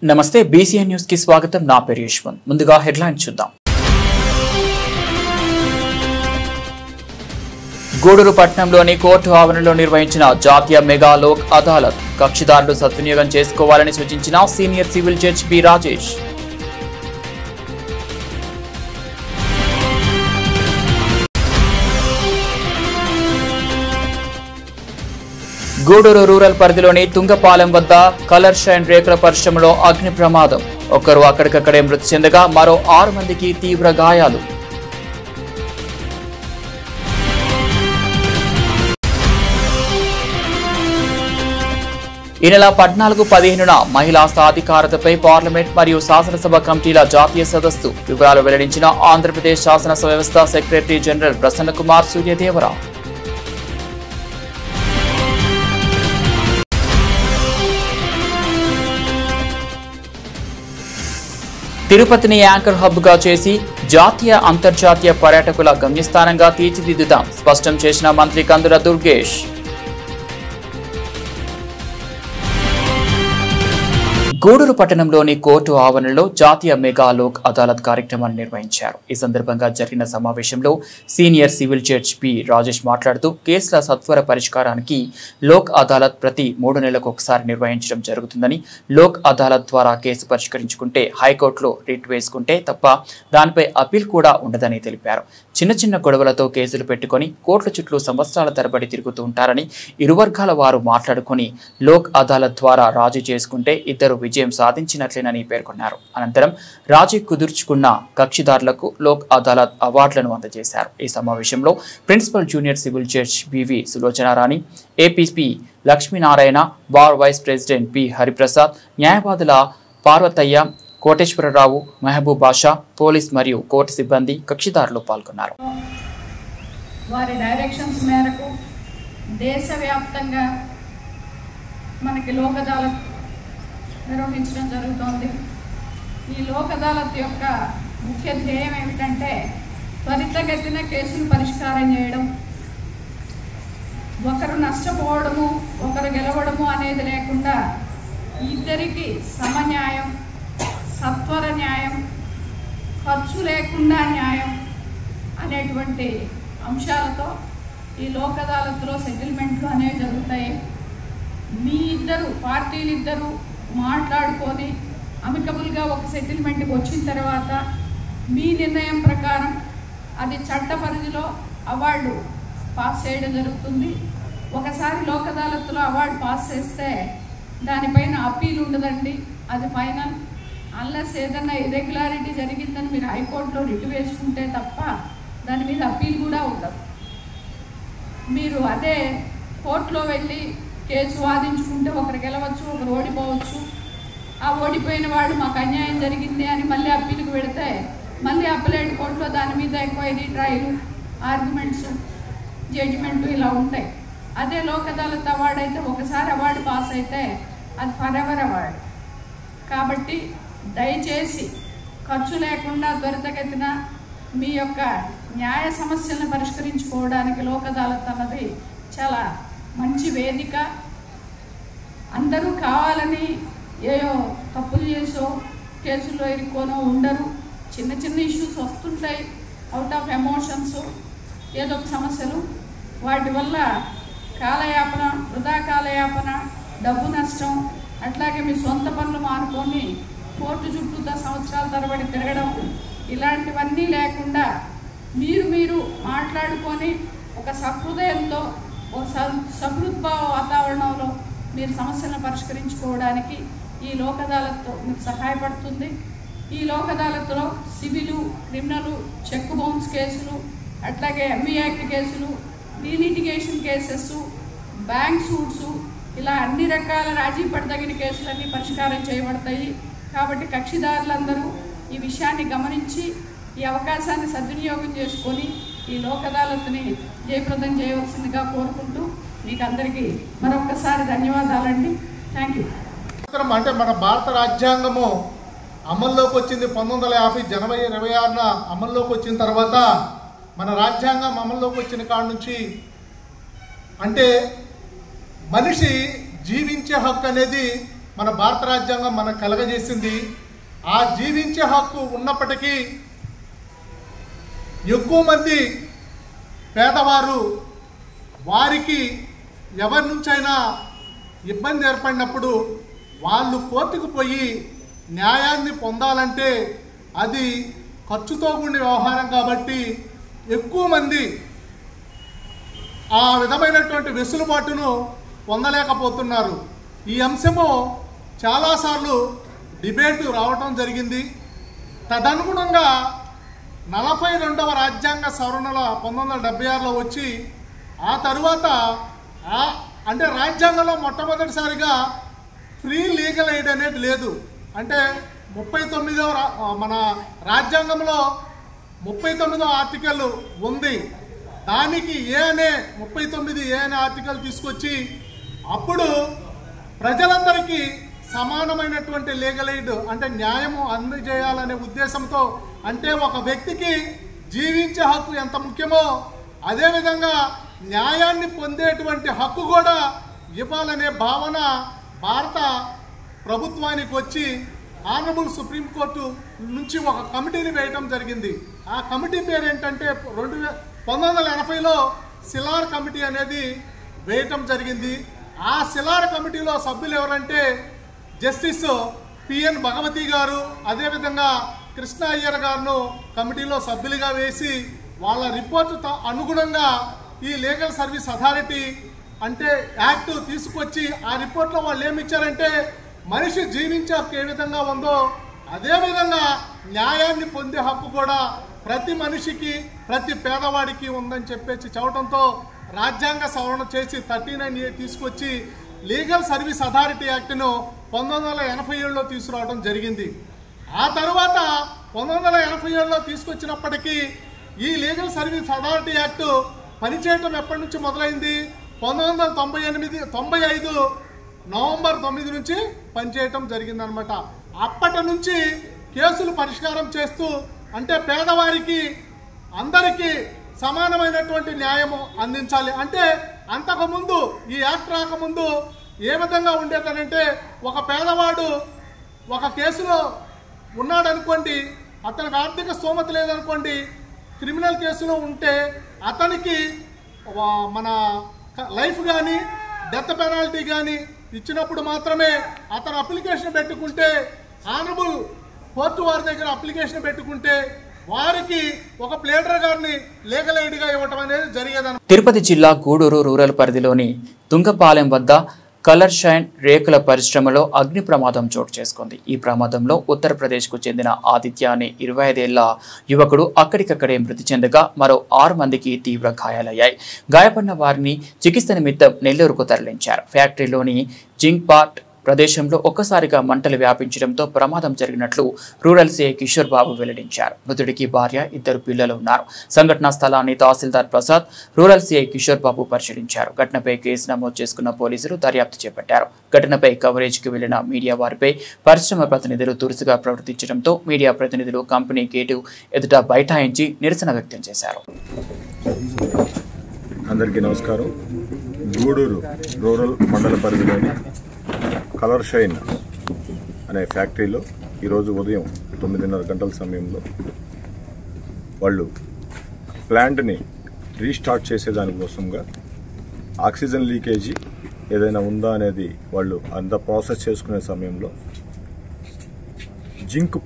నమస్తే BCN news కి స్వాగతం. నా పేరు యశ్వంత్. ముందుగా హెడ్లైన్స్ చూద్దాం. గూడూరు పట్టణంలోని కోర్టు ఆవరణలో నిర్వహించిన జాతీయ మెగా లోక్ అదాలత్. కక్షిదారులు సద్వినియోగం చేసుకోవాలని సూచించిన senior civil judge B Rajesh. Gudur rural పరిధిలోని తుంగపాలెం వద్ద కలర్ షైన్ రేకుల పరిశ్రమలో అగ్ని ప్రమాదం. ఒకరు అక్కడికక్కడే మృతి చెందగా మరో 6 మందికి తీవ్ర గాయాలు. ఈ నెల 14-15న మహిళా సాధికారతపై పార్లమెంట్ మరియు శాసనసభ కమిటీల జాతీయ సదస్సు. వివరాలు వెల్లడించిన ఆంధ్రప్రదేశ్ శాసన వ్యవస్థ సెక్రటరీ జనరల్ ప్రసన్న కుమార్ సూర్యదేవర. తిరుపతిని యాంకర్ హబ్ గా చేసి జాతీయ అంతర్జాతీయ పర్యాటకుల గమ్యస్థానంగా తీర్చిదిద్దుదాం స్పష్టం చేసిన మంత్రి కందుల దుర్గేష్. గూడూరు పట్టణంలోని కోర్టు ఆవరణలో జాతీయ మెగా లోక్ అదాలత్ కార్యక్రమాన్ని నిర్వహించారు. ఈ సందర్భంగా జరిగిన సమావేశంలో senior civil judge P Rajesh మాట్లాడుతూ కేసుల సత్వర పరిష్కారానికి లోక్ అదాలత్ ప్రతి 3 నెలలకు ఒకసారి నిర్వహించడం జరుగుతుందని, లోక్ అదాలత్ ద్వారా కేసు పరిష్కరించుకుంటే హైకోర్టులో రిట్ వేసుకుంటే తప్ప దానిపై అప్పీల్ కూడా ఉండదని తెలిపారు. చిన్న చిన్న గొడవలతో కేసులు పెట్టుకుని కోర్టుల చుట్టూ సంవత్సరాల తరబడి తిరుగుతూ ఉంటారని, ఇరు వర్గాల వారు మాట్లాడుకుని లోక్ అదాలత్ ద్వారా రాజీ చేసుకుంటే ఇద్దరు విజయం సాధించినట్లేనని పేర్కొన్నారు. అనంతరం రాజీ కుదుర్చుకున్న కక్షిదారులకు లోక్ అదాలత్ అవార్డులను అందజేశారు. ఈ సమావేశంలో principal junior civil judge BV Sulochanarani, APP Lakshminarayana, bar vice president P Hariprasad, న్యాయవాదుల పార్వతయ్య, కోటేశ్వరరావు, మహబూబ్ బాషా, పోలీస్ మరియు కోర్టు సిబ్బంది, కక్షిదారులు పాల్గొన్నారు. వారి డైరెక్షన్స్ మేరకు దేశవ్యాప్తంగా మనకి లోక్ అదాలత్ నిర్వహించడం జరుగుతోంది. ఈ లోక్ అదాలత్ యొక్క ముఖ్య ధ్యేయం ఏమిటంటే త్వరితగతిన కేసులు పరిష్కారం చేయడం, ఒకరు నష్టపోవడము ఒకరు గెలవడము అనేది లేకుండా ఇద్దరికి సమన్యాయం, సత్వర న్యాయం, ఖర్చు లేకుండా న్యాయం అనేటువంటి అంశాలతో ఈ లోక్ అదాలత్లో సెటిల్మెంట్లు అనేవి జరుగుతాయి. మీ ఇద్దరు పార్టీలిద్దరూ మాట్లాడుకొని అమికబుల్గా ఒక సెటిల్మెంట్కి వచ్చిన తర్వాత మీ నిర్ణయం ప్రకారం అది చట్ట పరిధిలో అవార్డు పాస్ చేయడం జరుగుతుంది. ఒకసారి లోక్ అదాలత్లో అవార్డు పాస్ చేస్తే దానిపైన అప్పీల్ ఉండదండి, అది ఫైనల్. అన్లెస్ ఏదన్నా ఇర్రెగ్యులారిటీ జరిగిందని మీరు హైకోర్టులో రిట్ వేసుకుంటే తప్ప దాని మీద అప్పీల్ కూడా ఉండదు. మీరు అదే కోర్టులో వెళ్ళి కేసు వాదించుకుంటే ఒకరు గెలవచ్చు, ఒకరు ఓడిపోవచ్చు. ఆ ఓడిపోయిన వాళ్ళు మాకు అన్యాయం జరిగింది అని మళ్ళీ అప్పీల్కి పెడితే మళ్ళీ అప్పీలేట్ కోర్టులో దాని మీద ఎంక్వైరీ, ట్రయల్, ఆర్గ్యుమెంట్స్, జడ్జిమెంట్ ఇలా ఉంటాయి. అదే లోక్ అదాలత్ అవార్డు అయితే ఒకసారి అవార్డు పాస్ అయితే అది ఫరెవర్ అవార్డు. కాబట్టి దయచేసి ఖర్చు లేకుండా త్వరితగతిన మీ యొక్క న్యాయ సమస్యలను పరిష్కరించుకోవడానికి లోక్ అదాలత్ అన్నది చాలా మంచి వేదిక. అందరూ కావాలని ఏయో తప్పులు చేసో కేసుల్లో ఇరుక్కోనో ఉండరు. చిన్న చిన్న ఇష్యూస్ వస్తుంటాయి, అవుట్ ఆఫ్ ఎమోషన్స్, ఏదో ఒక సమస్యలు. వాటి వల్ల కాలయాపన, వృధా కాలయాపన, డబ్బు నష్టం, అట్లాగే మీ సొంత పనులు మానుకొని కోర్టు చుట్టూతో సంవత్సరాల తరబడి తిరగడం, ఇలాంటివన్నీ లేకుండా మీరు మాట్లాడుకొని ఒక సహృదయంతో, ఒక సహృద్భావ వాతావరణంలో మీరు సమస్యలను పరిష్కరించుకోవడానికి ఈ లోక్ అదాలత్ మీకు సహాయపడుతుంది. ఈ లోక్ అదాలత్లో సివిలు, క్రిమినల్, చెక్ బౌన్స్ కేసులు, అట్లాగే ఎంవీ యాక్ట్ కేసులు, రీలిటిగేషన్ కేసెస్, బ్యాంక్ సూట్స్, ఇలా అన్ని రకాల రాజీ పడదగిన కేసులన్నీ పరిష్కారం చేయబడతాయి. కాబట్టి కక్షిదారులందరూ ఈ విషయాన్ని గమనించి ఈ అవకాశాన్ని సద్వినియోగం చేసుకొని ఈ లోక్ అదాలత్ని జయప్రదం చేయవలసిందిగా కోరుకుంటూ మీకు అందరికీ మరొకసారి ధన్యవాదాలండి. Thank you. అంటే మన భారత రాజ్యాంగము అమల్లోకి వచ్చింది 1950 జనవరి 26న అమల్లోకి వచ్చిన తర్వాత మన రాజ్యాంగం అమల్లోకి వచ్చిన కాడ నుంచి అంటే మనిషి జీవించే హక్కు అనేది మన భారత రాజ్యాంగం మనకు కలగజేసింది. ఆ జీవించే హక్కు ఉన్నప్పటికీ ఎక్కువ మంది పేదవారు వారికి ఎవరి నుంచైనా ఇబ్బంది ఏర్పడినప్పుడు వాళ్ళు కోర్టుకు పోయి న్యాయాన్ని పొందాలంటే అది ఖర్చుతో కూడిన వ్యవహారం కాబట్టి ఎక్కువ మంది ఆ విధమైనటువంటి వెసులుబాటును పొందలేకపోతున్నారు. ఈ అంశము చాలాసార్లు డిబేటు రావటం జరిగింది. తదనుగుణంగా 42వ రాజ్యాంగ సవరణల 1976లో వచ్చి ఆ తరువాత అంటే రాజ్యాంగంలో మొట్టమొదటిసారిగా ఫ్రీ లీగల్ ఎయిడ్ అనేది లేదు. అంటే 39వ మన రాజ్యాంగంలో 39వ ఆర్టికల్ ఉంది. దానికి ఏ అనే 39 అనే ఆర్టికల్ తీసుకొచ్చి అప్పుడు ప్రజలందరికీ సమానమైనటువంటి లీగల్ ఎయిడ్ అంటే న్యాయము అందజేయాలనే ఉద్దేశంతో, అంటే ఒక వ్యక్తికి జీవించే హక్కు ఎంత ముఖ్యమో అదేవిధంగా న్యాయాన్ని పొందేటువంటి హక్కు కూడా ఇవ్వాలనే భావన భారత ప్రభుత్వానికి వచ్చి ఆనరబుల్ సుప్రీంకోర్టు నుంచి ఒక కమిటీని వేయటం జరిగింది. ఆ కమిటీ పేరు ఏంటంటే 1980లో సిలార్ కమిటీ అనేది వేయటం జరిగింది. ఆ సిలార్ కమిటీలో సభ్యులు ఎవరంటే జస్టిస్ పిఎన్ భగవతి గారు, అదేవిధంగా కృష్ణ అయ్యర్ గారును కమిటీలో సభ్యులుగా వేసి వాళ్ళ రిపోర్టు అనుగుణంగా ఈ లీగల్ సర్వీస్ అథారిటీ అంటే యాక్ట్ తీసుకొచ్చి ఆ రిపోర్ట్లో వాళ్ళు ఏమిచ్చారంటే మనిషి జీవించే హక్కు ఏ విధంగా ఉందో అదేవిధంగా న్యాయాన్ని పొందే హక్కు కూడా ప్రతి మనిషికి ప్రతి పేదవాడికి ఉందని చెప్పేసి చెప్పడంతో రాజ్యాంగ సవరణ చేసి 39A తీసుకొచ్చి లీగల్ సర్వీస్ అథారిటీ యాక్ట్ను 1987లో తీసుకురావడం జరిగింది. ఆ తర్వాత 1987లో తీసుకొచ్చినప్పటికీ ఈ లీగల్ సర్వీస్ అథారిటీ యాక్ట్ పనిచేయటం ఎప్పటి నుంచి మొదలైంది? 1995 నవంబర్ 9 నుంచి పనిచేయటం జరిగిందనమాట. అప్పటి నుంచి కేసులు పరిష్కారం చేస్తూ అంటే పేదవారికి అందరికీ సమానమైనటువంటి న్యాయము అందించాలి. అంటే అంతకుముందు ఈ యాక్ట్ రాకముందు ఏ విధంగా ఉండేదనంటే ఒక పేదవాడు ఒక కేసులో ఉన్నాడనుకోండి, అతనికి ఆర్థిక స్తోమత లేదనుకోండి, క్రిమినల్ కేసులో ఉంటే అతనికి మన లైఫ్ కానీ డెత్ పెనాల్టీ కానీ ఇచ్చినప్పుడు మాత్రమే అతను అప్లికేషన్ పెట్టుకుంటే ఆనరబుల్ కోర్టు వారి దగ్గర అప్లికేషన్ పెట్టుకుంటే వారికి ఒక ప్లేడర్ గారిని లీగల్ ఎయిడ్గా ఇవ్వటం అనేది జరిగేదన్న. తిరుపతి జిల్లా గూడూరు రూరల్ పరిధిలోని తుంగపాలెం వద్ద కలర్ షైన్ రేకుల పరిశ్రమలో అగ్ని ప్రమాదం చోటు చేసుకుంది. ఈ ప్రమాదంలో ఉత్తరప్రదేశ్కు చెందిన ఆదిత్య అనే 25 ఏళ్ల యువకుడు అక్కడికక్కడే మృతి చెందగా మరో 6 మందికి తీవ్ర గాయాలయ్యాయి. గాయపడిన వారిని చికిత్స నిమిత్తం నెల్లూరుకు తరలించారు. ఫ్యాక్టరీలోని జింక్ పార్ట్ ప్రదేశంలో ఒక్కసారిగా మంటలు వ్యాపించడంతో ప్రమాదం జరిగినట్లు రూరల్ సిఐ కిషోర్ బాబు వెల్లడించారు. మృతుడికి భార్య, 2 పిల్లలు ఉన్నారు. సంఘటనా స్థలాన్ని తహసీల్దార్ ప్రసాద్, రూరల్ సిఐ కిషోర్ బాబు పరిశీలించారు. ఘటనపై కేసు నమోదు చేసుకున్న పోలీసులు దర్యాప్తు చేపట్టారు. ఘటనపై కవరేజ్కి వెళ్లిన మీడియా వారిపై పరిశ్రమ ప్రతినిధులు దురుసుగా ప్రవర్తించడంతో మీడియా ప్రతినిధులు కంపెనీ గేటు ఎదుట బైఠాయించి నిరసన వ్యక్తం చేశారు. అందరికీ నమస్కారం. గూడూరు రూరల్ మండల పరిధిలోని కలర్ షైన్ అనే ఫ్యాక్టరీలో ఈరోజు ఉదయం 9:30 గంటల సమయంలో వాళ్ళు ప్లాంట్ని రీస్టార్ట్ చేసేదానికోసంగా ఆక్సిజన్ లీకేజీ ఏదైనా ఉందా అనేది వాళ్ళు అంత ప్రాసెస్ చేసుకునే సమయంలో జింక్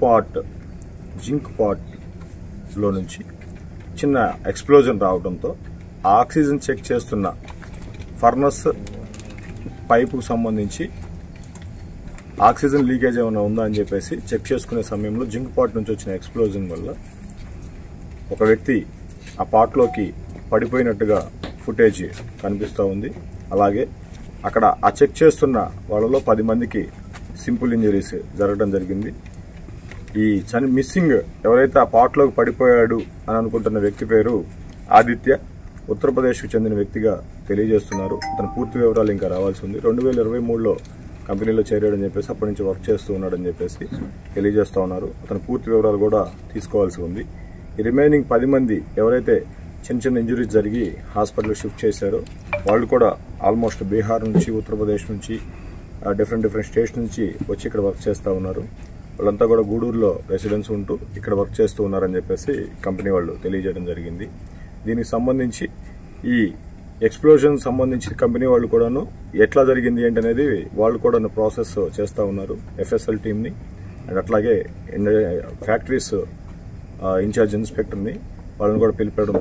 పార్ట్లో నుంచి చిన్న ఎక్స్ప్లోజన్ రావడంతో ఆక్సిజన్ చెక్ చేస్తున్న ఫర్నస్ పైపుకు సంబంధించి ఆక్సిజన్ లీకేజ్ ఏమైనా ఉందా అని చెప్పేసి చెక్ చేసుకునే సమయంలో జింక్ పాట్ నుంచి వచ్చిన ఎక్స్ప్లోజన్ వల్ల ఒక వ్యక్తి ఆ పాట్లోకి పడిపోయినట్టుగా ఫుటేజ్ కనిపిస్తూ ఉంది. అలాగే అక్కడ ఆ చెక్ చేస్తున్న వాళ్ళలో 10 మందికి సింపుల్ ఇంజరీస్ జరగడం జరిగింది. ఈ మిస్సింగ్ ఎవరైతే ఆ పాట్లోకి పడిపోయాడు అని అనుకుంటున్న వ్యక్తి పేరు ఆదిత్య, ఉత్తరప్రదేశ్కు చెందిన వ్యక్తిగా తెలియజేస్తున్నారు. అతని పూర్తి వివరాలు ఇంకా రావాల్సి ఉంది. 2023లో కంపెనీలో చేరాడని చెప్పేసి అప్పటి నుంచి వర్క్ చేస్తూ ఉన్నాడని చెప్పేసి తెలియజేస్తూ ఉన్నారు. అతని పూర్తి వివరాలు కూడా తీసుకోవాల్సి ఉంది. ఈ రిమైనింగ్ 10 మంది ఎవరైతే చిన్న ఇంజరీస్ జరిగి హాస్పిటల్ షిఫ్ట్ చేశారో వాళ్ళు కూడా ఆల్మోస్ట్ బీహార్ నుంచి, ఉత్తరప్రదేశ్ నుంచి, డిఫరెంట్ స్టేట్స్ నుంచి వచ్చి ఇక్కడ వర్క్ చేస్తూ ఉన్నారు. వాళ్ళంతా కూడా గూడూరులో రెసిడెన్స్ ఉంటూ ఇక్కడ వర్క్ చేస్తూ ఉన్నారని చెప్పేసి కంపెనీ వాళ్ళు తెలియజేయడం జరిగింది. దీనికి సంబంధించి ఈ ఎక్స్ప్లోజన్ సంబంధించి కంపెనీ వాళ్ళు కూడాను ఎట్లా జరిగింది ఏంటనేది వాళ్ళు కూడా ప్రాసెస్ చేస్తూ ఉన్నారు FSL టీమ్ని. అండ్ అట్లాగే ఫ్యాక్టరీస్ ఇన్ఛార్జ్ ఇన్స్పెక్టర్ని వాళ్ళని కూడా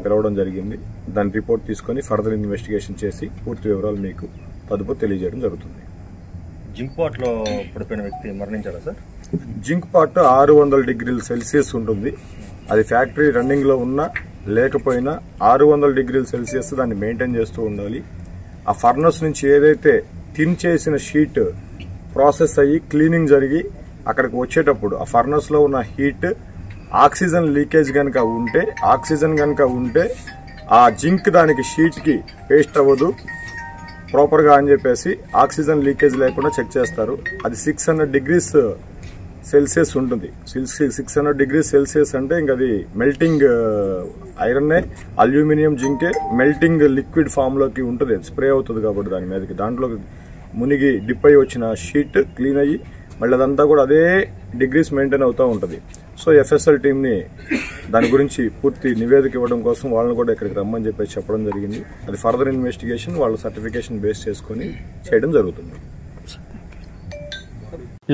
పిలవడం జరిగింది. దాని రిపోర్ట్ తీసుకొని ఫర్దర్ ఇన్వెస్టిగేషన్ చేసి పూర్తి వివరాలు మీకు తదుపరి తెలియజేయడం జరుగుతుంది. జింక్ పాట్లో పడిపోయిన వ్యక్తి మరణించారా సార్? జింక్ పాట్ 600 డిగ్రీల సెల్సియస్ ఉంటుంది. అది ఫ్యాక్టరీ రన్నింగ్ లో ఉన్నా లేకపోయినా 600 డిగ్రీల సెల్సియస్ దాన్ని మెయింటైన్ చేస్తూ ఉండాలి. ఆ ఫర్నస్ నుంచి ఏదైతే థిన్ చేసిన షీట్ ప్రాసెస్ అయ్యి క్లీనింగ్ జరిగి అక్కడికి వచ్చేటప్పుడు ఆ ఫర్నస్ లో ఉన్న హీట్ ఆక్సిజన్ లీకేజ్ కనుక ఉంటే ఆ జింక్ దానికి షీట్ కి పేస్ట్ అవ్వదు ప్రాపర్ గా అని చెప్పేసి ఆక్సిజన్ లీకేజ్ లేకుండా చెక్ చేస్తారు. అది 600 డిగ్రీస్ సెల్సియస్ ఉంటుంది. 600 డిగ్రీస్ సెల్సియస్ అంటే ఇంకా అది మెల్టింగ్ ఐరన్ అల్యూమినియం జింకే మెల్టింగ్ లిక్విడ్ ఫామ్ లోకి ఉంటుంది. స్ప్రే అవుతుంది కాబట్టి దాని మీదకి దాంట్లో మునిగి డిప్ అయ్యి వచ్చిన షీట్ క్లీన్ అయ్యి మళ్ళీ అదంతా కూడా అదే డిగ్రీస్ మెయింటైన్ అవుతూ ఉంటుంది. సో FSL టీమ్ని దాని గురించి పూర్తి నివేదిక ఇవ్వడం కోసం వాళ్ళని కూడా ఇక్కడికి రమ్మని చెప్పేసి చెప్పడం జరిగింది. అది ఫర్దర్ ఇన్వెస్టిగేషన్ వాళ్ళ సర్టిఫికేషన్ బేస్ చేసుకుని చేయడం జరుగుతుంది.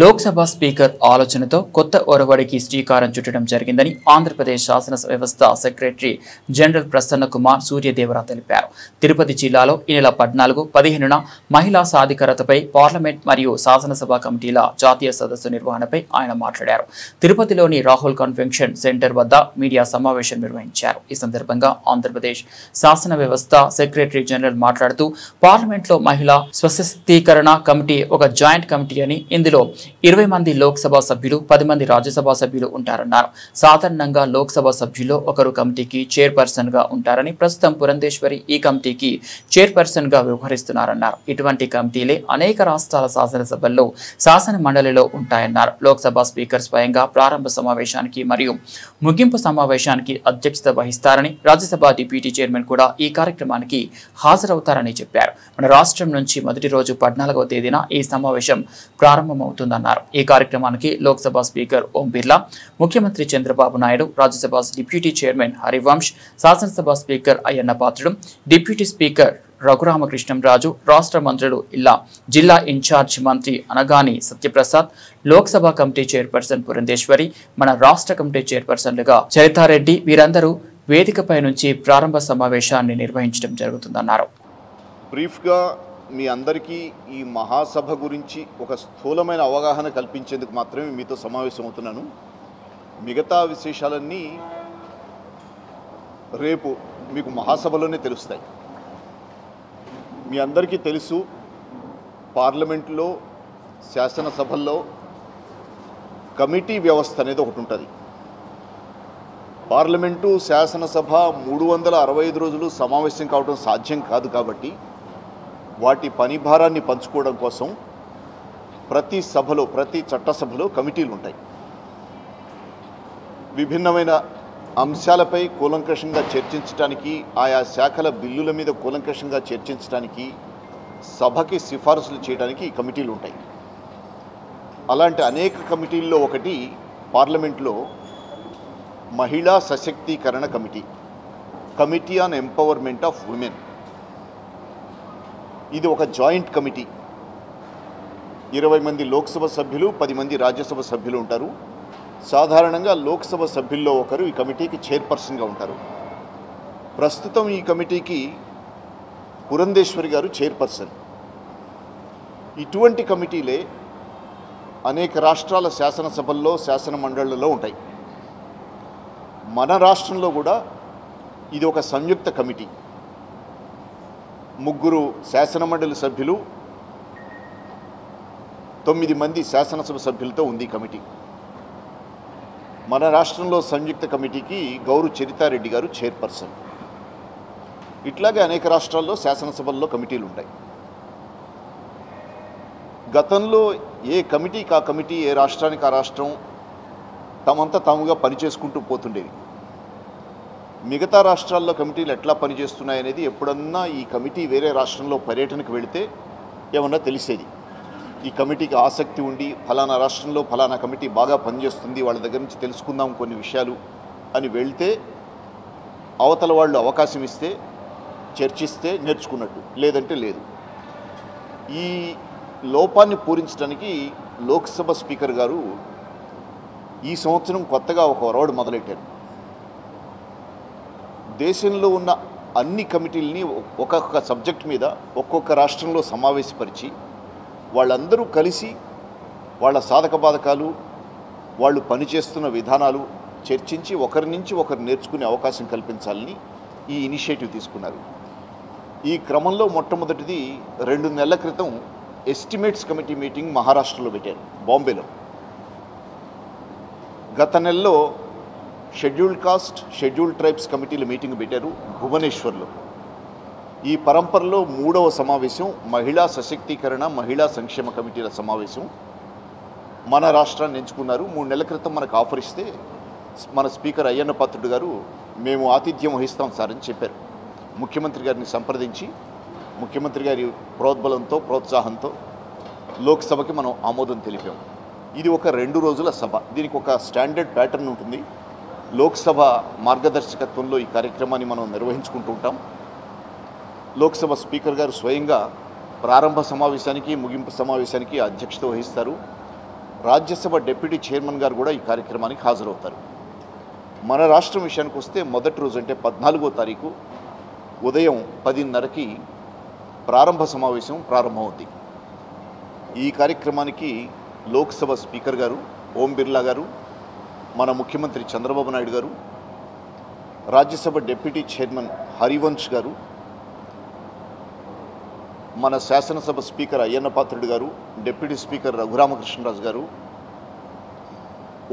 లోక్సభ స్పీకర్ ఆలోచనతో కొత్త ఒరవడికి శ్రీకారం చుట్టడం జరిగిందని ఆంధ్రప్రదేశ్ శాసన వ్యవస్థ సెక్రటరీ జనరల్ ప్రసన్న కుమార్ సూర్యదేవర తెలిపారు. తిరుపతి జిల్లాలో ఈ నెల 14, 15న మహిళా సాధికారతపై పార్లమెంట్ మరియు శాసనసభ కమిటీల జాతీయ సదస్సు నిర్వహణపై ఆయన మాట్లాడారు. తిరుపతిలోని రాహుల్ కన్వెన్షన్ సెంటర్ వద్ద మీడియా సమావేశం నిర్వహించారు. ఈ సందర్భంగా ఆంధ్రప్రదేశ్ శాసన వ్యవస్థ సెక్రటరీ జనరల్ మాట్లాడుతూ పార్లమెంట్లో మహిళా స్వశక్తీకరణ కమిటీ ఒక జాయింట్ కమిటీ అని, ఇందులో 20 మంది లోక్సభ సభ్యులు, 10 మంది రాజ్యసభ సభ్యులు ఉంటారన్నారు. సాధారణంగా లోక్సభ సభ్యుల్లో ఒకరు కమిటీకి చైర్పర్సన్ గా ఉంటారని, ప్రస్తుతం పురంధేశ్వరి ఈ కమిటీకి చైర్పర్సన్ గా వ్యవహరిస్తున్నారన్నారు. ఇటువంటి కమిటీలే అనేక రాష్ట్రాల శాసనసభల్లో శాసన మండలిలో ఉంటాయన్నారు. లోక్సభ స్పీకర్ స్వయంగా ప్రారంభ సమావేశానికి మరియు ముగింపు సమావేశానికి అధ్యక్షత వహిస్తారని, రాజ్యసభ డిప్యూటీ చైర్మన్ కూడా ఈ కార్యక్రమానికి హాజరవుతారని చెప్పారు. మన రాష్ట్రం నుంచి మొదటి రోజు 14వ తేదీన ఈ సమావేశం ప్రారంభమవుతుందన్నారు. ఈ కార్యక్రమానికి లోక్సభ స్పీకర్ ఓం బిర్లా, ముఖ్యమంత్రి చంద్రబాబు నాయుడు, రాజ్యసభ డిప్యూటీ చైర్మన్ హరివంశ్, శాసనసభ speaker Ayyanna Patrudu, deputy speaker Raghurama Krishnam Raju, రాష్ట్ర మంత్రులు జిల్లా ఇన్ఛార్జ్ మంత్రి అనగాని సత్యప్రసాద్, లోక్సభ కమిటీ చైర్పర్సన్ పురంధేశ్వరి, మన రాష్ట్ర కమిటీ చైర్పర్సన్లుగా చరితారెడ్డి వీరందరూ వేదికపై నుంచి ప్రారంభ సమావేశాన్ని నిర్వహించడం జరుగుతుందన్నారు. బ్రీఫ్గా మీ అందరికీ ఈ మహాసభ గురించి ఒక స్థూలమైన అవగాహన కల్పించేందుకు మాత్రమే మీతో సమావేశమవుతున్నాను. మిగతా విశేషాలన్నీ రేపు మీకు మహాసభలోనే తెలుస్తాయి. మీ అందరికీ తెలుసు, పార్లమెంట్లో శాసనసభల్లో కమిటీ వ్యవస్థ అనేది ఒకటి ఉంటుంది. పార్లమెంటు శాసనసభ 365 రోజులు సమావేశం కావడం సాధ్యం కాదు కాబట్టి వాటి పని భారాన్ని పంచుకోవడం కోసం ప్రతి సభలో, ప్రతి చట్టసభలో కమిటీలు ఉంటాయి. విభిన్నమైన అంశాలపై కూలంకషంగా చర్చించడానికి, ఆయా శాఖల బిల్లుల మీద కూలంకషంగా చర్చించడానికి, సభకి సిఫారసులు చేయడానికి ఈ కమిటీలు ఉంటాయి. అలాంటి అనేక కమిటీల్లో ఒకటి పార్లమెంట్లో మహిళా సశక్తీకరణ committee, committee on empowerment of women. ఇది ఒక జాయింట్ కమిటీ. 20 మంది లోక్సభ సభ్యులు, 10 మంది రాజ్యసభ సభ్యులు ఉంటారు. సాధారణంగా లోక్సభ సభ్యుల్లో ఒకరు ఈ కమిటీకి చైర్పర్సన్గా ఉంటారు. ప్రస్తుతం ఈ కమిటీకి పురంధేశ్వరి గారు చైర్పర్సన్. ఇటువంటి కమిటీలే అనేక రాష్ట్రాల శాసనసభల్లో, శాసన మండళ్లలో ఉంటాయి. మన రాష్ట్రంలో కూడా ఇది ఒక సంయుక్త కమిటీ. 3 శాసనమండలి సభ్యులు, 9 మంది శాసనసభ సభ్యులతో ఉంది కమిటీ. మన రాష్ట్రంలో సంయుక్త కమిటీకి గౌరు చరితారెడ్డి గారు చైర్పర్సన్. ఇట్లాగే అనేక రాష్ట్రాల్లో శాసనసభల్లో కమిటీలు ఉంటాయి. గతంలో ఏ కమిటీకి ఆ కమిటీ, ఏ రాష్ట్రానికి ఆ రాష్ట్రం తమంతా తాముగా పనిచేసుకుంటూ పోతుండేవి. మిగతా రాష్ట్రాల్లో కమిటీలు ఎట్లా పనిచేస్తున్నాయనేది ఎప్పుడన్నా ఈ కమిటీ వేరే రాష్ట్రంలో పర్యటనకు వెళితే ఏమన్నా తెలిసేది. ఈ కమిటీకి ఆసక్తి ఉండి ఫలానా రాష్ట్రంలో ఫలానా కమిటీ బాగా పనిచేస్తుంది, వాళ్ళ దగ్గర నుంచి తెలుసుకుందాం కొన్ని విషయాలు అని వెళ్తే అవతల వాళ్ళు అవకాశం ఇస్తే చర్చిస్తే నేర్చుకున్నట్టు, లేదంటే లేదు. ఈ లోపాన్ని పూరించడానికి లోక్సభ స్పీకర్ గారు ఈ సంవత్సరం కొత్తగా ఒక ఒరవడి మొదలెట్టారు. దేశంలో ఉన్న అన్ని కమిటీలని ఒక్కొక్క సబ్జెక్ట్ మీద ఒక్కొక్క రాష్ట్రంలో సమావేశపరిచి వాళ్ళందరూ కలిసి వాళ్ళ సాధక బాధకాలు, వాళ్ళు పనిచేస్తున్న విధానాలు చర్చించి ఒకరి నుంచి ఒకరు నేర్చుకునే అవకాశం కల్పించాలని ఈ ఇనిషియేటివ్ తీసుకున్నారు. ఈ క్రమంలో మొట్టమొదటిది 2 నెలల క్రితం ఎస్టిమేట్స్ కమిటీ మీటింగ్ మహారాష్ట్రలో పెట్టారు, బాంబేలో. గత నెలలో షెడ్యూల్డ్ కాస్ట్, షెడ్యూల్డ్ ట్రైబ్స్ కమిటీల మీటింగ్ పెట్టారు భువనేశ్వర్లో. ఈ పరంపరలో 3వ సమావేశం మహిళా సశక్తీకరణ, మహిళా సంక్షేమ కమిటీల సమావేశం మన రాష్ట్రాన్ని ఎంచుకున్నారు. 3 నెలల క్రితం మనకు ఆఫర్ ఇస్తే మన స్పీకర్ అయ్యన్న పాత్రుడు గారు మేము ఆతిథ్యం వహిస్తాం సార్ అని చెప్పారు. ముఖ్యమంత్రి గారిని సంప్రదించి ముఖ్యమంత్రి గారి ప్రోద్బలంతో, ప్రోత్సాహంతో లోక్సభకి మనం ఆమోదం తెలిపాం. ఇది ఒక 2 రోజుల సభ. దీనికి ఒక స్టాండర్డ్ ప్యాటర్న్ ఉంటుంది. లోక్సభ మార్గదర్శకత్వంలో ఈ కార్యక్రమాన్ని మనం నిర్వహించుకుంటూ ఉంటాం. లోక్సభ స్పీకర్ గారు స్వయంగా ప్రారంభ సమావేశానికి, ముగింపు సమావేశానికి అధ్యక్షత వహిస్తారు. రాజ్యసభ డిప్యూటీ చైర్మన్ గారు కూడా ఈ కార్యక్రమానికి హాజరవుతారు. మన రాష్ట్రం విషయానికి వస్తే మొదటి రోజు అంటే 14వ తారీఖు ఉదయం 10:30కి ప్రారంభ సమావేశం ప్రారంభమవుతుంది. ఈ కార్యక్రమానికి లోక్సభ స్పీకర్ గారు ఓం బిర్లా గారు, మన ముఖ్యమంత్రి చంద్రబాబు నాయుడు గారు, రాజ్యసభ డిప్యూటీ చైర్మన్ హరివంశ్ గారు, మన శాసనసభ స్పీకర్ అయ్యన్న పాత్రుడు గారు, డిప్యూటీ స్పీకర్ రఘురామకృష్ణరాజు గారు,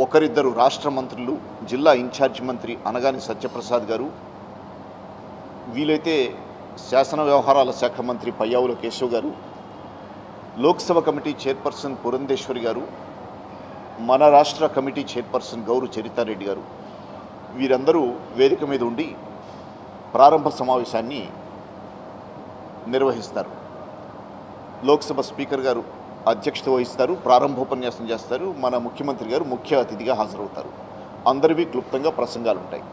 ఒకరిద్దరు రాష్ట్ర మంత్రులు, జిల్లా ఇన్ఛార్జి మంత్రి అనగాని సత్యప్రసాద్ గారు, వీలైతే శాసన వ్యవహారాల శాఖ మంత్రి పయ్యావుల కేశవ్ గారు, లోక్సభ కమిటీ చైర్పర్సన్ పురంధేశ్వరి గారు, మన రాష్ట్ర కమిటీ చైర్పర్సన్ గౌరు చరితారెడ్డి గారు, వీరందరూ వేదిక మీద ఉండి ప్రారంభ సమావేశాన్ని నిర్వహిస్తారు. లోక్సభ స్పీకర్ గారు అధ్యక్షత వహిస్తారు, ప్రారంభోపన్యాసం చేస్తారు. మన ముఖ్యమంత్రి గారు ముఖ్య అతిథిగా హాజరవుతారు. అందరివి క్లుప్తంగా ప్రసంగాలు ఉంటాయి.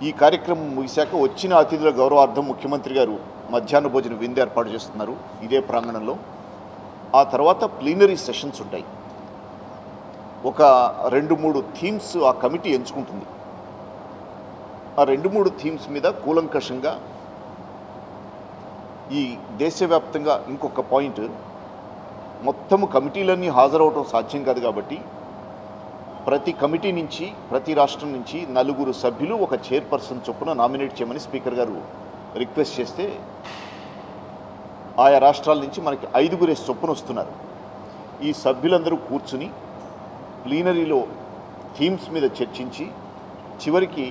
ఈ కార్యక్రమం ముగిశాక వచ్చిన అతిథుల గౌరవార్థం ముఖ్యమంత్రి గారు మధ్యాహ్న భోజన విందు ఏర్పాటు చేస్తున్నారు ఇదే ప్రాంగణంలో. ఆ తర్వాత ప్లీనరీ సెషన్స్ ఉంటాయి. ఒక 2-3 థీమ్స్ ఆ కమిటీ ఎంచుకుంటుంది. ఆ 2-3 థీమ్స్ మీద కూలంకషంగా ఈ దేశవ్యాప్తంగా ఇంకొక పాయింట్, మొత్తము కమిటీలన్నీ హాజరవటం సాధ్యం కాదు కాబట్టి ప్రతి కమిటీ నుంచి, ప్రతి రాష్ట్రం నుంచి 4 సభ్యులు ఒక చైర్పర్సన్ చొప్పున నామినేట్ చేయమని స్పీకర్ గారు రిక్వెస్ట్ చేస్తే ఆయా రాష్ట్రాల నుంచి మనకి 5 చొప్పున వస్తున్నారు. ఈ సభ్యులందరూ కూర్చుని ప్లీనరీలో థీమ్స్ మీద చర్చించి చివరికి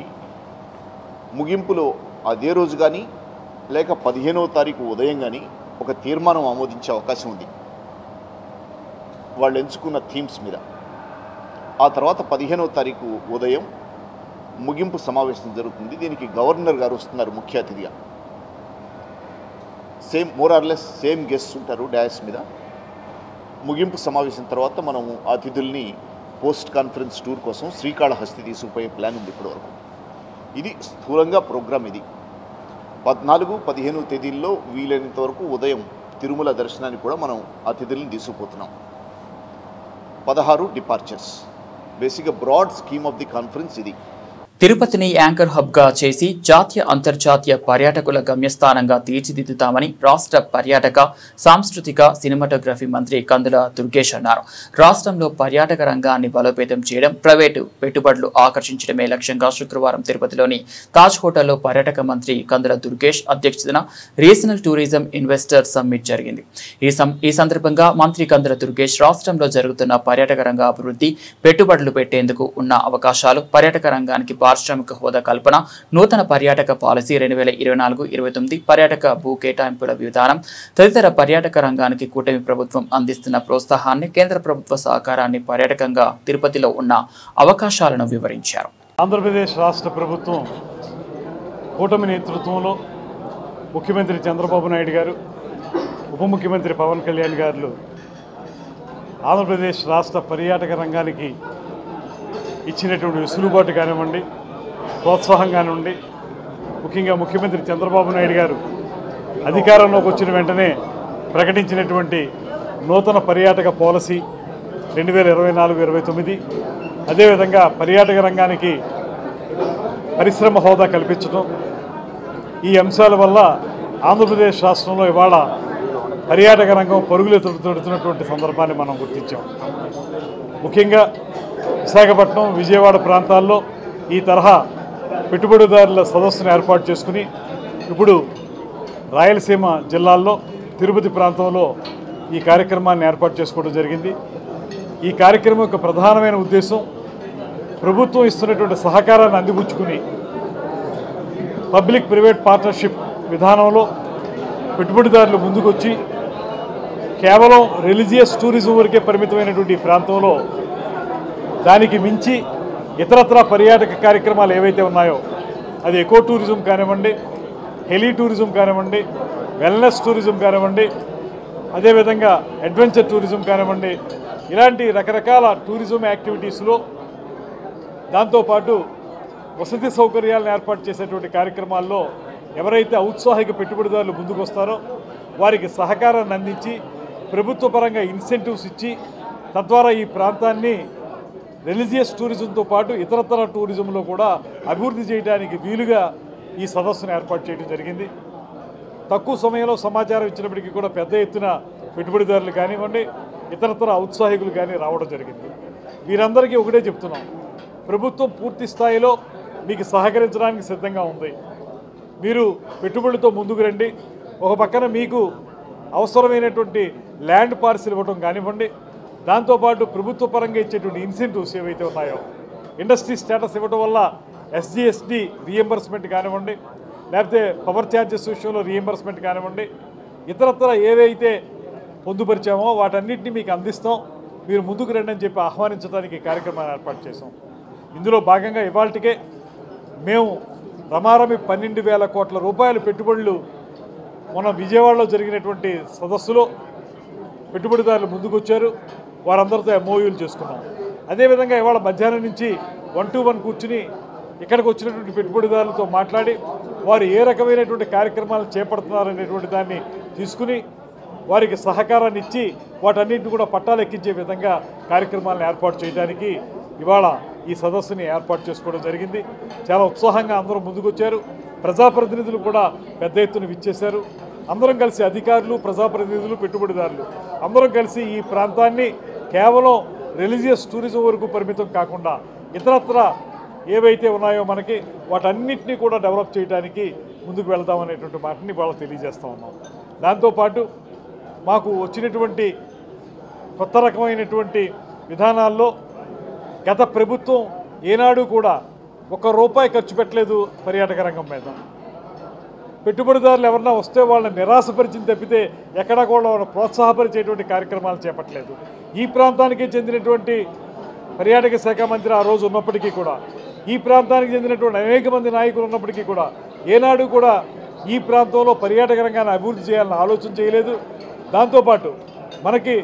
ముగింపులో అదే రోజు కానీ లేక 15వ తారీఖు ఉదయం కానీ ఒక తీర్మానం ఆమోదించే అవకాశం ఉంది వాళ్ళు ఎంచుకున్న థీమ్స్ మీద. ఆ తర్వాత 15వ తారీఖు ఉదయం ముగింపు సమావేశం జరుగుతుంది. దీనికి గవర్నర్ గారు వస్తున్నారు ముఖ్య అతిథిగా. Same more or less same guests ఉంటారు డాయస్ మీద. ముగింపు సమావేశం తర్వాత మనము అతిథుల్ని పోస్ట్ కాన్ఫరెన్స్ టూర్ కోసం శ్రీకాళహస్తి తీసుకుపోయే ప్లాన్ ఉంది ఇప్పటివరకు. ఇది స్థూలంగా ప్రోగ్రామ్. ఇది 14, 15 తేదీల్లో వీలైనంత వరకు ఉదయం తిరుమల దర్శనానికి కూడా మనం అతిథుల్ని తీసుకుపోతున్నాం. 16 డిపార్చర్స్. బేసిక్గా broad scheme of the conference ఇది. తిరుపతిని యాంకర్ హబ్గా చేసి జాతీయ అంతర్జాతీయ పర్యాటకుల గమ్యస్థానంగా తీర్చిదిద్దుతామని రాష్ట్ర పర్యాటక, సాంస్కృతిక, సినిమాటోగ్రఫీ మంత్రి కందుల దుర్గేష్ అన్నారు. రాష్ట్రంలో పర్యాటక రంగాన్ని బలోపేతం చేయడం, ప్రైవేటు పెట్టుబడులు ఆకర్షించడమే లక్ష్యంగా శుక్రవారం తిరుపతిలోని తాజ్ హోటల్లో పర్యాటక మంత్రి కందుల దుర్గేష్ అధ్యక్షతన రీజనల్ టూరిజం ఇన్వెస్టర్ సమ్మిట్ జరిగింది. ఈ సందర్భంగా మంత్రి కందుల దుర్గేష్ రాష్ట్రంలో జరుగుతున్న పర్యాటక రంగ అభివృద్ధి, పెట్టుబడులు పెట్టేందుకు ఉన్న అవకాశాలు, పర్యాటక రంగానికి పారిశ్రామిక హోదా కల్పన, నూతన పర్యాటక పాలసీ 2024-29, పర్యాటక భూ కేటాయింపుల విధానం తదితర పర్యాటక రంగానికి కూటమి ప్రభుత్వం అందిస్తున్న ప్రోత్సాహాన్ని, కేంద్ర ప్రభుత్వ సహకారాన్ని, పర్యాటకంగా తిరుపతిలో ఉన్న అవకాశాలను వివరించారు. ఆంధ్రప్రదేశ్ రాష్ట్ర ప్రభుత్వం కూటమి నేతృత్వంలో ముఖ్యమంత్రి చంద్రబాబు నాయుడు గారు, ఉప ముఖ్యమంత్రి పవన్ కళ్యాణ్ గారు ఆంధ్రప్రదేశ్ రాష్ట్ర పర్యాటక రంగానికి ఇచ్చినటువంటి వెసులుబాటు కానివ్వండి, ప్రోత్సాహం కానివ్వండి, ముఖ్యంగా ముఖ్యమంత్రి చంద్రబాబు నాయుడు గారు అధికారంలోకి వచ్చిన వెంటనే ప్రకటించినటువంటి నూతన పర్యాటక పాలసీ 2024-29, అదేవిధంగా పర్యాటక రంగానికి పరిశ్రమ హోదా కల్పించడం, ఈ అంశాల వల్ల ఆంధ్రప్రదేశ్ రాష్ట్రంలో ఇవాళ పర్యాటక రంగం పరుగులు తొడుతున్నటువంటి సందర్భాన్ని మనం గుర్తించాం. ముఖ్యంగా విశాఖపట్నం, విజయవాడ ప్రాంతాల్లో ఈ తరహా పెట్టుబడిదారుల సదస్సును ఏర్పాటు చేసుకుని ఇప్పుడు రాయలసీమ జిల్లాల్లో తిరుపతి ప్రాంతంలో ఈ కార్యక్రమాన్ని ఏర్పాటు చేసుకోవడం జరిగింది. ఈ కార్యక్రమం యొక్క ప్రధానమైన ఉద్దేశం ప్రభుత్వం ఇస్తున్నటువంటి సహకారాన్ని అందిపుచ్చుకుని పబ్లిక్ ప్రైవేట్ పార్ట్నర్షిప్ విధానంలో పెట్టుబడిదారులు ముందుకొచ్చి కేవలం రిలీజియస్ టూరిజం వరకే పరిమితమైనటువంటి ఈ ప్రాంతంలో దానికి మించి ఇతరత్ర పర్యాటక కార్యక్రమాలు ఏవైతే ఉన్నాయో, అది ఎకో టూరిజం కానివ్వండి, హెలీ టూరిజం కానివ్వండి, వెల్నెస్ టూరిజం కానివ్వండి, అదేవిధంగా అడ్వెంచర్ టూరిజం కానివ్వండి, ఇలాంటి రకరకాల టూరిజం యాక్టివిటీస్లో దాంతోపాటు వసతి సౌకర్యాలను ఏర్పాటు చేసేటువంటి కార్యక్రమాల్లో ఎవరైతే ఔత్సాహిక పెట్టుబడిదారులు ముందుకు వస్తారో వారికి సహకారాన్ని అందించి ప్రభుత్వ పరంగా ఇన్సెంటివ్స్ ఇచ్చి తద్వారా ఈ ప్రాంతాన్ని రిలీజియస్ టూరిజంతో పాటు ఇతరతర టూరిజంలో కూడా అభివృద్ధి చేయడానికి వీలుగా ఈ సదస్సును ఏర్పాటు చేయడం జరిగింది. తక్కువ సమయంలో సమాచారం ఇచ్చినప్పటికీ కూడా పెద్ద ఎత్తున పెట్టుబడిదారులు కానివ్వండి, ఇతరతర ఔత్సాహికులు కానీ రావడం జరిగింది. వీరందరికీ ఒకటే చెప్తున్నాం, ప్రభుత్వం పూర్తి స్థాయిలో మీకు సహకరించడానికి సిద్ధంగా ఉంది. మీరు పెట్టుబడులతో ముందుకు రండి. ఒక పక్కన మీకు అవసరమైనటువంటి ల్యాండ్ పార్సిల్ ఇవ్వడం కానివ్వండి, దాంతోపాటు ప్రభుత్వ పరంగా ఇచ్చేటువంటి ఇన్సెంటివ్స్ ఏవైతే ఉన్నాయో, ఇండస్ట్రీ స్టేటస్ ఇవ్వడం వల్ల ఎస్జిఎస్డి రీఎంబర్స్మెంట్ కానివ్వండి, లేకపోతే పవర్ ఛార్జెస్ విషయంలో రీఎంబర్స్మెంట్ కానివ్వండి, ఇతరత్ర ఏవైతే పొందుపరిచామో వాటన్నిటిని మీకు అందిస్తాం, మీరు ముందుకు రండి అని చెప్పి ఆహ్వానించడానికి కార్యక్రమాన్ని ఏర్పాటు చేసాం. ఇందులో భాగంగా ఇవాళకే మేము రమారమి 12,000 కోట్ల రూపాయల పెట్టుబడులు మన విజయవాడలో జరిగినటువంటి సదస్సులో పెట్టుబడిదారులు ముందుకొచ్చారు. వారందరితో ఎంఓయూలు చేసుకున్నాం. అదేవిధంగా ఇవాళ మధ్యాహ్నం నుంచి 1-to-1 కూర్చుని ఇక్కడికి వచ్చినటువంటి పెట్టుబడిదారులతో మాట్లాడి వారు ఏ రకమైనటువంటి కార్యక్రమాలు చేపడుతున్నారనేటువంటి దాన్ని తీసుకుని వారికి సహకారాన్ని ఇచ్చి వాటన్నింటిని కూడా పట్టాలెక్కించే విధంగా కార్యక్రమాలను ఏర్పాటు చేయడానికి ఇవాళ ఈ సదస్సుని ఏర్పాటు చేసుకోవడం జరిగింది. చాలా ఉత్సాహంగా అందరూ ముందుకొచ్చారు. ప్రజాప్రతినిధులు కూడా పెద్ద ఎత్తున విచ్చేశారు. అందరం కలిసి అధికారులు, ప్రజాప్రతినిధులు, పెట్టుబడిదారులు అందరం కలిసి ఈ ప్రాంతాన్ని కేవలం రిలీజియస్ టూరిజం వరకు పరిమితం కాకుండా ఇతరత్ర ఏవైతే ఉన్నాయో మనకి వాటన్నిటినీ కూడా డెవలప్ చేయడానికి ముందుకు వెళ్తామనేటువంటి మాటని వాళ్ళు తెలియజేస్తూ ఉన్నాం. దాంతోపాటు మాకు వచ్చినటువంటి కొత్త రకమైనటువంటి విధానాల్లో గత ప్రభుత్వం ఏనాడు కూడా ₹1 ఖర్చు పెట్టలేదు పర్యాటక రంగం మీద. పెట్టుబడిదారులు ఎవరన్నా వస్తే వాళ్ళని నిరాశపరిచింది తప్పితే ఎక్కడా కూడా వాళ్ళని ప్రోత్సాహపరిచేటువంటి కార్యక్రమాలు చేపట్టలేదు. ఈ ప్రాంతానికి చెందినటువంటి పర్యాటక శాఖ మంత్రి ఆ రోజు ఉన్నప్పటికీ కూడా, ఈ ప్రాంతానికి చెందినటువంటి అనేక మంది నాయకులు ఉన్నప్పటికీ కూడా ఏనాడు కూడా ఈ ప్రాంతంలో పర్యాటక రంగాన్ని అభివృద్ధి చేయాలని ఆలోచన చేయలేదు. దాంతోపాటు మనకి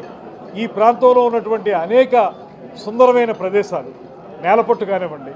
ఈ ప్రాంతంలో ఉన్నటువంటి అనేక సుందరమైన ప్రదేశాలు, నేలపట్టు కానివ్వండి,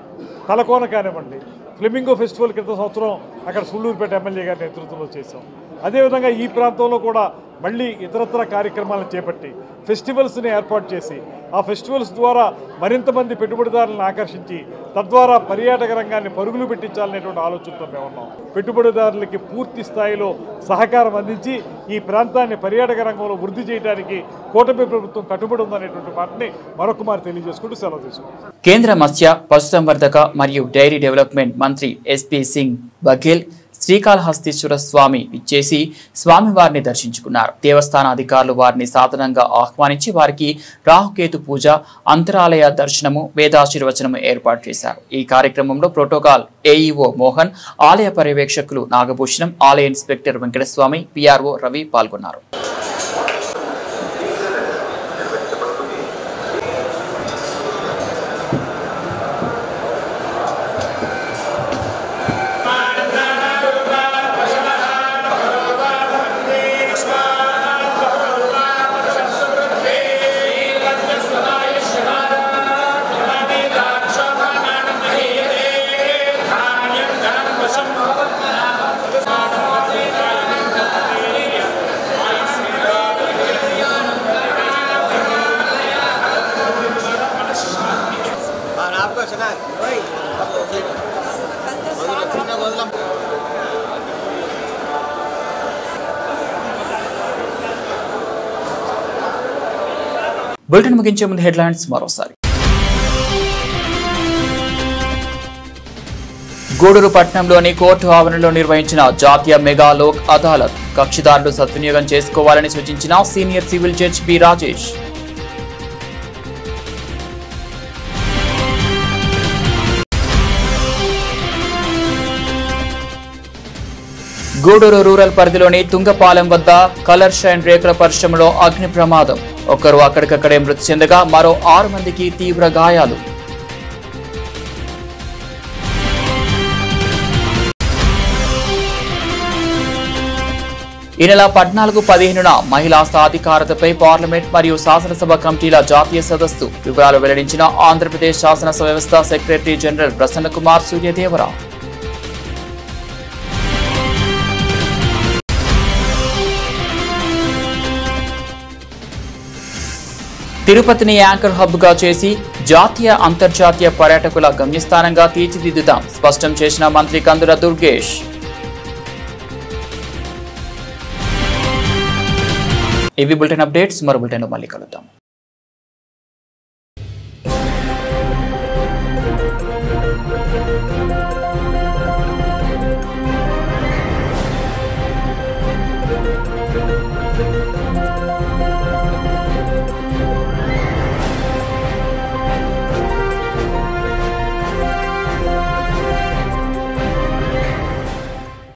తలకోన కానివ్వండి, ఫ్లెమింగో ఫెస్టివల్ క్రితం సంవత్సరం అక్కడ సుళ్ళూరుపేట ఎమ్మెల్యే గారి నేతృత్వంలో చేశాం. అదేవిధంగా ఈ ప్రాంతంలో కూడా మళ్ళీ ఇతరత్ర కార్యక్రమాలను చేపట్టి ఫెస్టివల్స్ని ఏర్పాటు చేసి ఆ ఫెస్టివల్స్ ద్వారా మరింత మంది పెట్టుబడిదారులను ఆకర్షించి తద్వారా పర్యాటక రంగాన్ని పరుగులు పెట్టించాలనేటువంటి ఆలోచనతో మేము ఉన్నాం. పెట్టుబడిదారులకి పూర్తి స్థాయిలో సహకారం అందించి ఈ ప్రాంతాన్ని పర్యాటక రంగంలో వృద్ధి చేయడానికి కూటమి ప్రభుత్వం కట్టుబడి ఉందనేటువంటి మాటని మరొకమారు తెలియజేసుకుంటూ సెలవు తీసుకుంటాం. కేంద్ర మత్స్య, పశుసంవర్ధక మరియు డైరీ డెవలప్మెంట్ మంత్రి ఎస్పీ సింగ్ బఘేల్ శ్రీకాళహస్తీశ్వర స్వామి ఇచ్చేసి స్వామివారిని దర్శించుకున్నారు. దేవస్థాన అధికారులు వారిని సాధారణంగా ఆహ్వానించి వారికి రాహుకేతు పూజ, అంతరాలయ దర్శనము, వేదాశీర్వచనము ఏర్పాటు చేశారు. ఈ కార్యక్రమంలో ప్రోటోకాల్ ఏఈఓ మోహన్, ఆలయ పర్యవేక్షకులు నాగభూషణం, ఆలయ ఇన్స్పెక్టర్ వెంకటస్వామి, పిఆర్ఓ రవి పాల్గొన్నారు. బులెటిన్ ముగించే ముందు హెడ్లైన్స్ మరోసారి. గూడూరు పట్టణంలోని కోర్టు ఆవరణలో నిర్వహించిన జాతీయ మెగా లోక్ అదాలత్. కక్షిదారులు సద్వినియోగం చేసుకోవాలని సూచించిన senior civil judge B Rajesh. Gudur rural పరిధిలోని తుంగపాలెం వద్ద కలర్ షైన్ రేకుల పరిశ్రమలో అగ్ని ప్రమాదం. ఒకరు అక్కడికక్కడే మృతి చెందగా మరో 6 మందికి తీవ్ర గాయాలు. ఈ నెల 14-15న మహిళా సాధికారతపై పార్లమెంట్ మరియు శాసనసభ కమిటీల జాతీయ సదస్సు. వివరాలు వెల్లడించిన ఆంధ్రప్రదేశ్ శాసన వ్యవస్థ సెక్రటరీ జనరల్ ప్రసన్న కుమార్ సూర్యదేవరా. తిరుపతిని యాంకర్ హబ్ గా చేసి జాతీయ అంతర్జాతీయ పర్యాటకుల గమ్యస్థానంగా తీర్చిదిద్దుతాం స్పష్టం చేసిన మంత్రి కందుల దుర్గేష్. ఇవి బులెటిన్ అప్డేట్స్. మరో బులెటిన్లో మళ్ళీ కలుద్దాం.